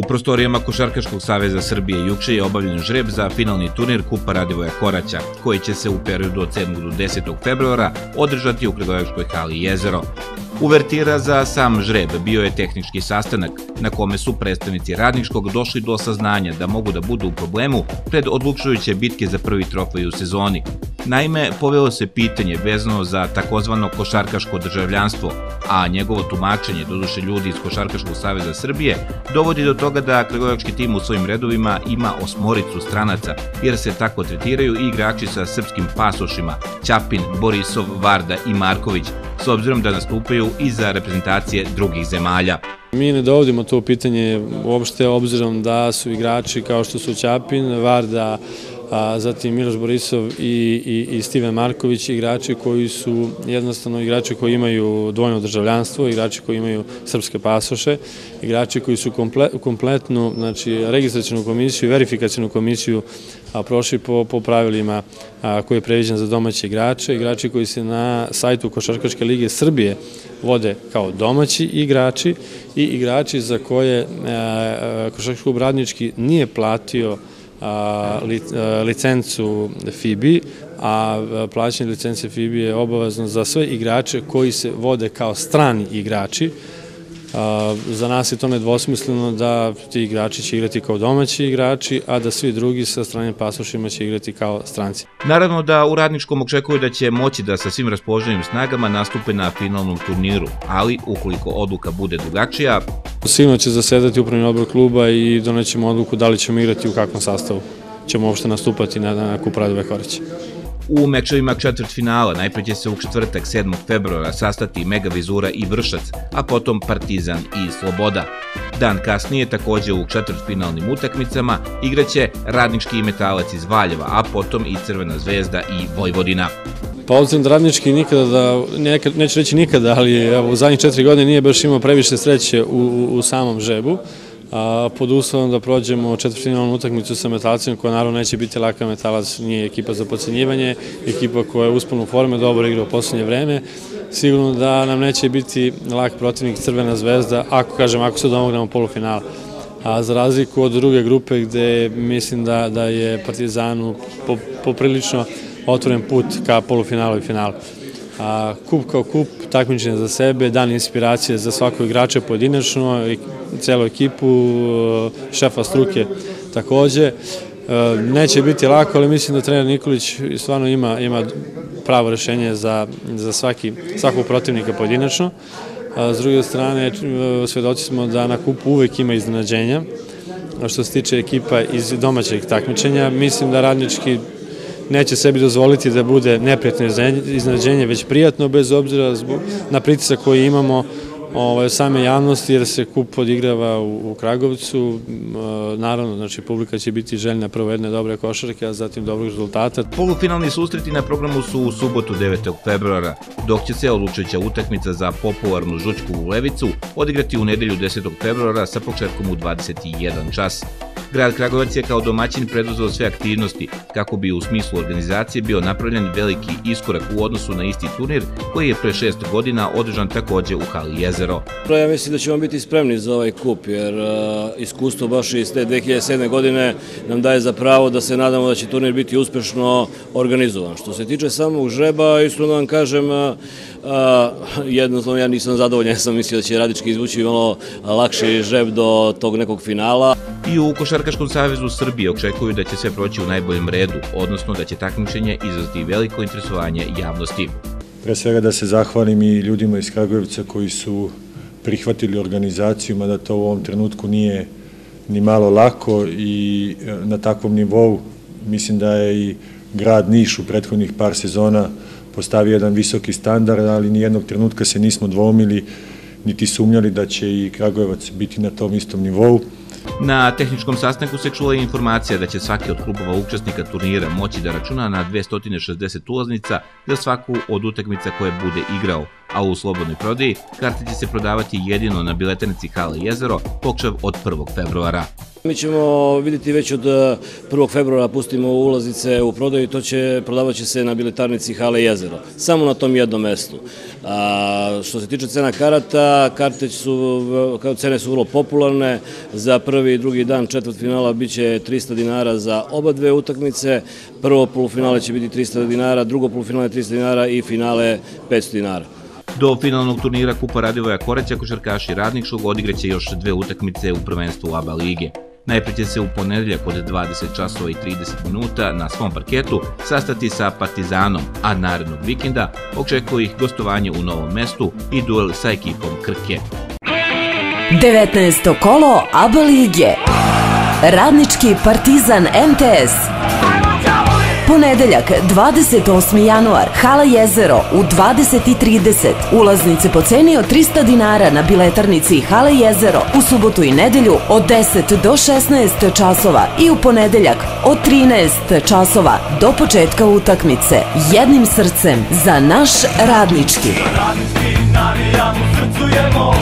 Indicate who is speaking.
Speaker 1: prostorijama Košarkaškog saveza Srbije juče je obavljen žreb za finalni turnir Kupa Radivoja Koraća, koji će se u periodu od 7. do 10. februara održati u Kragujevačkoj hali Jezero. Uvertira za sam žreb bio je tehnički sastanak, na kome su predstavnici Radničkog došli do saznanja da mogu da budu u problemu pred odlučujuće bitke za prvi trofej u sezoni. Naime, povelo se pitanje vezano za takozvano košarkaško državljanstvo, a njegovo tumačenje, doduše ljudi iz Košarkaškog saveza Srbije, dovodi do toga da kragujevački tim u svojim redovima ima 8 stranaca, jer se tako tretiraju i igrači sa srpskim pasošima Ćapin, Borisov, Varda i Marković, s obzirom da nastupaju i za reprezentacije drugih zemalja.
Speaker 2: Mi ne dovodimo to pitanje uopšte obzirom da su igrači kao što su Ćapin, Varda, zatim Miloš Borisov i Stiven Marković, igrači koji su jednostavno igrači koji imaju dvojno državljanstvo, igrači koji imaju srpske pasoše, igrači koji su kompletnu, znači registracionu komisiju i verifikacionu komisiju prošli po pravilima koji je previđen za domaće igrače, igrači koji se na sajtu Košarkaške lige Srbije vode kao domaći igrači i igrači za koje Košarkaški klub Radnički nije platio licencu FIBA, a plaćanje licence FIBA je obavezno za sve igrače koji se vode kao strani igrači. Za nas je to nedvosmisleno da ti igrači će igrati kao domaći igrači, a da svi drugi sa stranim pasošima će igrati kao stranci.
Speaker 1: Naravno da u Radničkom očekuju da će moći da sa svim raspoloženim snagama nastupe na finalnom turniru, ali ukoliko odluka bude drugačija,
Speaker 2: sigurno će zasedati upravni odbor kluba i donećemo odluku da li ćemo igrati u kakvom sastavu ćemo uopšte nastupati na Kupu Radivoja Koraća.
Speaker 1: U mečevima četvrtfinala najpre će se u četvrtak 7. februara sastati Mega Vizura i Vršac, a potom Partizan i Sloboda. Dan kasnije, takođe u četvrtfinalnim utakmicama, igraće Radnički i Metalac iz Valjeva, a potom i Crvena zvezda i Vojvodina.
Speaker 2: Pa obzirom da Radnički nikada, neću reći nikada, ali u zadnjih 4 godine nije baš imao previše sreće u samom žrebu, pod uslovom da prođemo četvrtfinalnu utakmicu sa Metalcem, koja naravno neće biti laka. Metalac nije ekipa za podcenjivanje, ekipa koja je uspona u forme, dobro igra u poslednje vreme. Sigurno da nam neće biti lak protivnik Crvena zvezda, ako se domognemo polufinala. A za razliku od druge grupe gde mislim da je Partizanu poprilično otvoren put ka polufinalu i finalu. Kup kao kup, takmičenje za sebe, dan inspiracije za svakog igrača pojedinačno, celu ekipu, šefa struke takođe. Neće biti lako, ali mislim da trener Nikolić stvarno ima pravo rešenje za svakog protivnika pojedinačno. S druge strane, svedoci smo da na kupu uvek ima iznenađenja. Što se tiče ekipa iz domaćeg takmičenja, mislim da Radnički neće sebi dozvoliti da bude neprijatno iznenađenje, već prijatno, bez obzira na pritisak koji imamo same javnosti, jer se kup odigrava u Kragovcu. Naravno, znači, publika će biti željna prvo jedne dobre košarke, a zatim dobrog rezultata.
Speaker 1: Polufinalni susreti na programu su u subotu 9. februara, dok će se odlučujuća utakmica za popularnu Žućkovu Levicu odigrati u nedelju 10. februara sa početkom u 21 čas. Grad Kragujevac je kao domaćin preduzeo sve aktivnosti kako bi u smislu organizacije bio napravljen veliki iskorak u odnosu na isti turnir koji je pre 6 godina održan takođe u hali Jezero.
Speaker 3: Ja mislim da ćemo biti spremni za ovaj kup, jer iskustvo baš iz te 2007. godine nam daje za pravo da se nadamo da će turnir biti uspešno organizovan. Što se tiče samog žreba, iskreno vam kažem, jednostavno ja nisam zadovoljan, ja sam mislio da će Radnički izvući malo lakši žreb do tog nekog finala.
Speaker 1: I u Košarkaškom savezu Srbije očekuju da će sve proći u najboljem redu, odnosno da će takmičenje izazvati veliko interesovanje javnosti.
Speaker 4: Pre svega da se zahvalim i ljudima iz Kragujevca koji su prihvatili organizaciju, mada to u ovom trenutku nije ni malo lako, i na takvom nivou mislim da je i grad Niš u prethodnih par sezona postavio jedan visoki standard, ali nijednog trenutka se nismo dvoumili niti sumnjali da će i Kragujevac biti na tom istom nivou.
Speaker 1: Na tehničkom sastanku se čula informacija da će svaki od klubova učesnika turnira moći da računa na 260 ulaznica za svaku od utakmica koje bude igrao, a u slobodnoj prodaji karte će se prodavati jedino na biletenici hale Jezero počev od 1. februara.
Speaker 3: Mi ćemo vidjeti već od 1. februara pustimo ulaznice u prodaju i prodavat će se na biletarnici Hale Jezero, samo na tom jednom mestu. Što se tiče cena karata, cene su vrlo popularne, za prvi i drugi dan četvrtfinala biće 300 dinara za oba dve utakmice, prvo polufinale će biti 300 dinara, drugo polufinale 300 dinara i finale 500 dinara.
Speaker 1: Do finalnog turnira Kupa Radivoja Koraća košarkaši Radničkog odigraće još dve utakmice u prvenstvu ABA lige. Najpre će se u ponedeljak od 20 časova i 30 minuta na svom parketu sastati sa Partizanom, a narednog vikenda očekuje ih gostovanje u Novom Mestu i duel sa ekipom Krke.
Speaker 5: 19. kolo ABA lige. Radnički Partizan MTS. Ponedeljak, 28. januar, Hala Jezero u 20:30. Ulaznice po ceni od 300 dinara na biletarnici Hala Jezero u subotu i nedelju od 10 do 16 časova i u ponedeljak od 13 časova do početka utakmice. Jednim srcem za naš Radnički.
Speaker 6: Radnički navijamo, srcujemo.